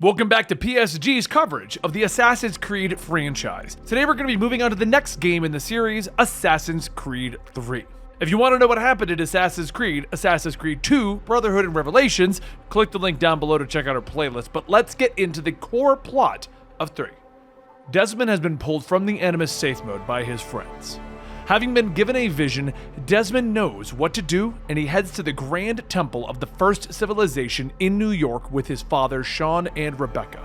Welcome back to PSG's coverage of the Assassin's Creed franchise. Today we're going to be moving on to the next game in the series, Assassin's Creed 3. If you want to know what happened in Assassin's Creed 2, Brotherhood and Revelations, click the link down below to check out our playlist, but let's get into the core plot of 3. Desmond has been pulled from the Animus safe mode by his friends. Having been given a vision, Desmond knows what to do, and he heads to the Grand Temple of the First Civilization in New York with his father, Sean and Rebecca.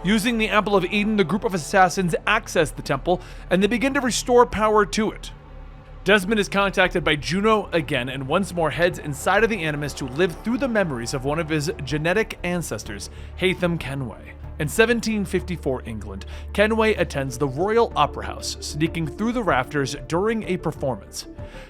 Using the Apple of Eden, the group of assassins access the temple, and they begin to restore power to it. Desmond is contacted by Juno again, and once more heads inside of the Animus to live through the memories of one of his genetic ancestors, Haytham Kenway. In 1754 England, Kenway attends the Royal Opera House, sneaking through the rafters during a performance.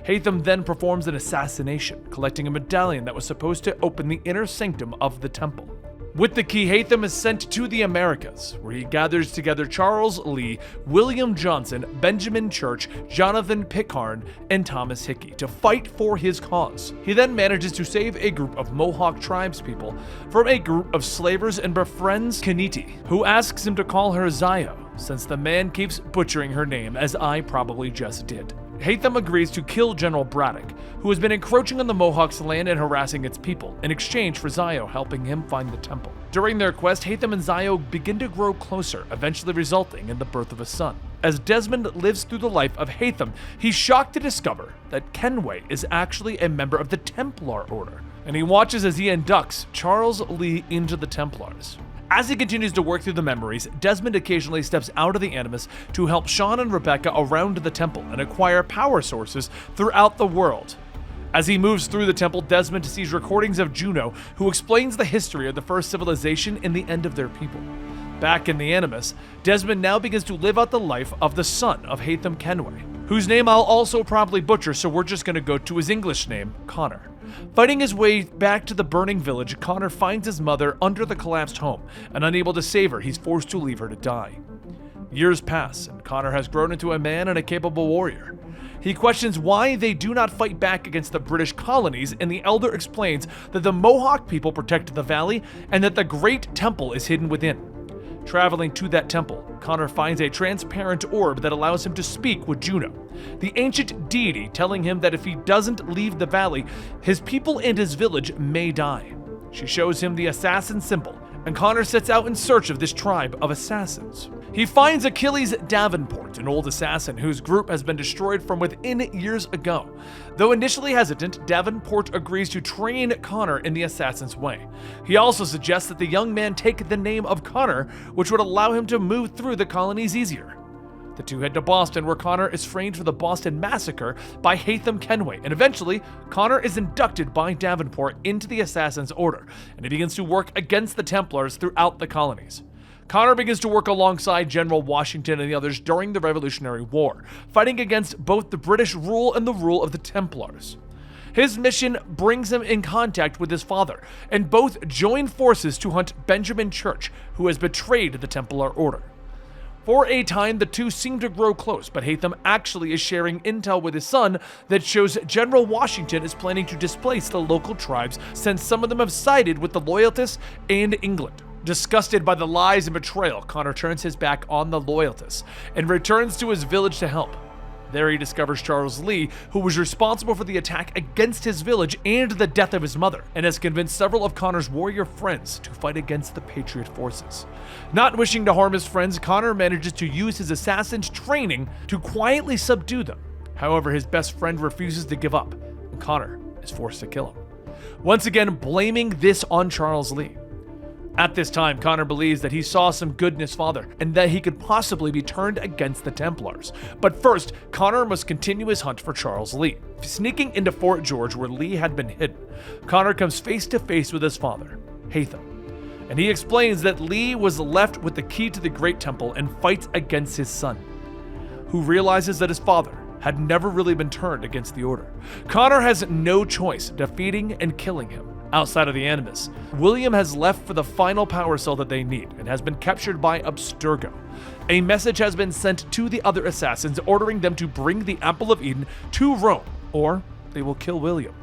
Haytham then performs an assassination, collecting a medallion that was supposed to open the inner sanctum of the temple. With the key, Haytham is sent to the Americas, where he gathers together Charles Lee, William Johnson, Benjamin Church, Jonathan Pitcairn, and Thomas Hickey to fight for his cause. He then manages to save a group of Mohawk tribespeople from a group of slavers and befriends Kaniti, who asks him to call her Zio, since the man keeps butchering her name, as I probably just did. Haytham agrees to kill General Braddock, who has been encroaching on the Mohawks' land and harassing its people, in exchange for Zio helping him find the temple. During their quest, Haytham and Zio begin to grow closer, eventually resulting in the birth of a son. As Desmond lives through the life of Haytham, he's shocked to discover that Kenway is actually a member of the Templar Order, and he watches as he inducts Charles Lee into the Templars. As he continues to work through the memories, Desmond occasionally steps out of the Animus to help Sean and Rebecca around the temple and acquire power sources throughout the world. As he moves through the temple, Desmond sees recordings of Juno, who explains the history of the first civilization and the end of their people. Back in the Animus, Desmond now begins to live out the life of the son of Haytham Kenway, whose name I'll also probably butcher, so we're just going to go to his English name, Connor. Fighting his way back to the burning village, Connor finds his mother under the collapsed home, and unable to save her, he's forced to leave her to die. Years pass, and Connor has grown into a man and a capable warrior. He questions why they do not fight back against the British colonies, and the Elder explains that the Mohawk people protect the valley, and that the Great Temple is hidden within. Traveling to that temple, Connor finds a transparent orb that allows him to speak with Juno, the ancient deity telling him that if he doesn't leave the valley, his people and his village may die. She shows him the assassin symbol, and Connor sets out in search of this tribe of assassins. He finds Achilles Davenport, an old assassin whose group has been destroyed from within years ago. Though initially hesitant, Davenport agrees to train Connor in the assassin's way. He also suggests that the young man take the name of Connor, which would allow him to move through the colonies easier. The two head to Boston, where Connor is framed for the Boston Massacre by Haytham Kenway, and eventually, Connor is inducted by Davenport into the Assassin's Order, and he begins to work against the Templars throughout the colonies. Connor begins to work alongside General Washington and the others during the Revolutionary War, fighting against both the British rule and the rule of the Templars. His mission brings him in contact with his father, and both join forces to hunt Benjamin Church, who has betrayed the Templar Order. For a time, the two seem to grow close, but Haytham actually is sharing intel with his son that shows General Washington is planning to displace the local tribes, since some of them have sided with the Loyalists and England. Disgusted by the lies and betrayal, Connor turns his back on the Loyalists and returns to his village to help. There he discovers Charles Lee, who was responsible for the attack against his village and the death of his mother, and has convinced several of Connor's warrior friends to fight against the Patriot forces. Not wishing to harm his friends, Connor manages to use his assassin's training to quietly subdue them. However, his best friend refuses to give up, and Connor is forced to kill him, once again blaming this on Charles Lee. At this time, Connor believes that he saw some good in his father, and that he could possibly be turned against the Templars. But first, Connor must continue his hunt for Charles Lee. Sneaking into Fort George, where Lee had been hidden, Connor comes face to face with his father, Haytham, and he explains that Lee was left with the key to the Great Temple and fights against his son, who realizes that his father had never really been turned against the Order. Connor has no choice, defeating and killing him. Outside of the Animus, William has left for the final power cell that they need and has been captured by Abstergo. A message has been sent to the other assassins ordering them to bring the Apple of Eden to Rome, or they will kill William.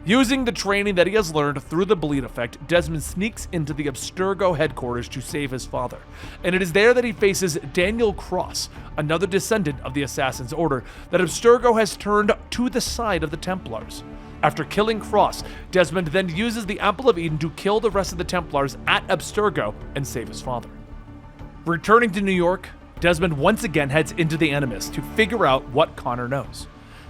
Using the training that he has learned through the bleed effect, Desmond sneaks into the Abstergo headquarters to save his father, and it is there that he faces Daniel Cross, another descendant of the Assassin's Order that Abstergo has turned to the side of the Templars. After killing Cross, Desmond then uses the Apple of Eden to kill the rest of the Templars at Abstergo and save his father. Returning to New York, Desmond once again heads into the Animus to figure out what Connor knows.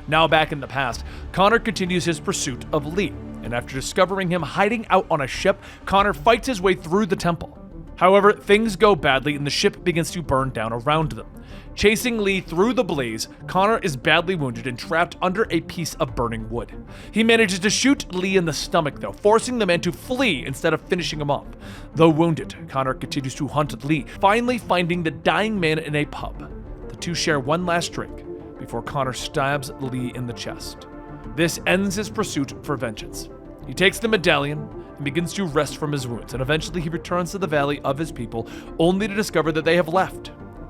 Now back in the past, Connor continues his pursuit of Lee, and after discovering him hiding out on a ship, Connor fights his way through the temple. However, things go badly and the ship begins to burn down around them. Chasing Lee through the blaze, Connor is badly wounded and trapped under a piece of burning wood. He manages to shoot Lee in the stomach though, forcing the man to flee instead of finishing him off. Though wounded, Connor continues to hunt Lee, finally finding the dying man in a pub. The two share one last drink before Connor stabs Lee in the chest. This ends his pursuit for vengeance. He takes the medallion and begins to rest from his wounds, and eventually he returns to the valley of his people, only to discover that they have left.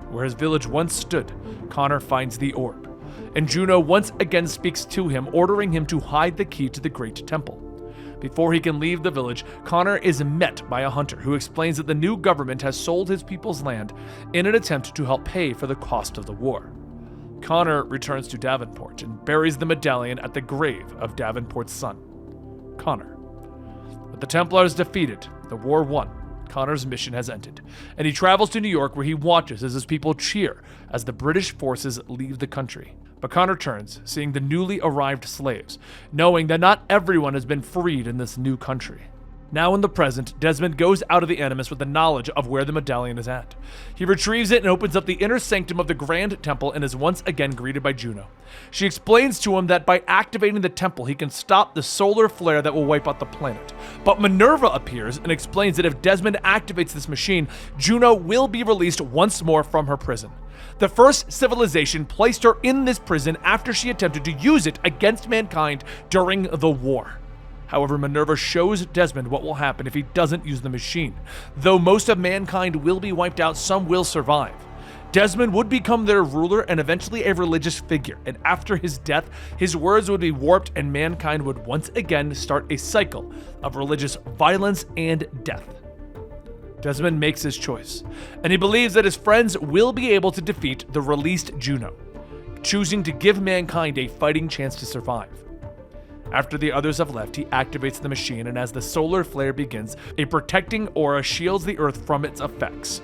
Where his village once stood, Connor finds the orb, and Juno once again speaks to him, ordering him to hide the key to the Great Temple. Before he can leave the village, Connor is met by a hunter who explains that the new government has sold his people's land in an attempt to help pay for the cost of the war. Connor returns to Davenport and buries the medallion at the grave of Davenport's son, Connor. With the Templars defeated, the war won, Connor's mission has ended, and he travels to New York where he watches as his people cheer as the British forces leave the country. But Connor turns, seeing the newly arrived slaves, knowing that not everyone has been freed in this new country. Now in the present, Desmond goes out of the Animus with the knowledge of where the medallion is at. He retrieves it and opens up the inner sanctum of the Grand Temple and is once again greeted by Juno. She explains to him that by activating the temple, he can stop the solar flare that will wipe out the planet. But Minerva appears and explains that if Desmond activates this machine, Juno will be released once more from her prison. The first civilization placed her in this prison after she attempted to use it against mankind during the war. However, Minerva shows Desmond what will happen if he doesn't use the machine. Though most of mankind will be wiped out, some will survive. Desmond would become their ruler and eventually a religious figure, and after his death, his words would be warped and mankind would once again start a cycle of religious violence and death. Desmond makes his choice, and he believes that his friends will be able to defeat the released Juno, choosing to give mankind a fighting chance to survive. After the others have left, he activates the machine, and as the solar flare begins, a protecting aura shields the Earth from its effects.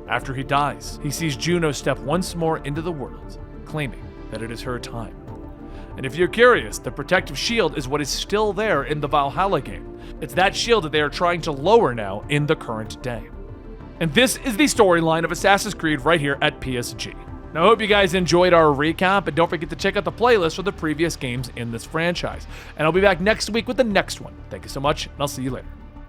After he dies, he sees Juno step once more into the world, claiming that it is her time. And if you're curious, the protective shield is what is still there in the Valhalla game. It's that shield that they are trying to lower now in the current day. And this is the storyline of Assassin's Creed right here at PSG. Now, I hope you guys enjoyed our recap, and don't forget to check out the playlist for the previous games in this franchise. And I'll be back next week with the next one. Thank you so much, and I'll see you later.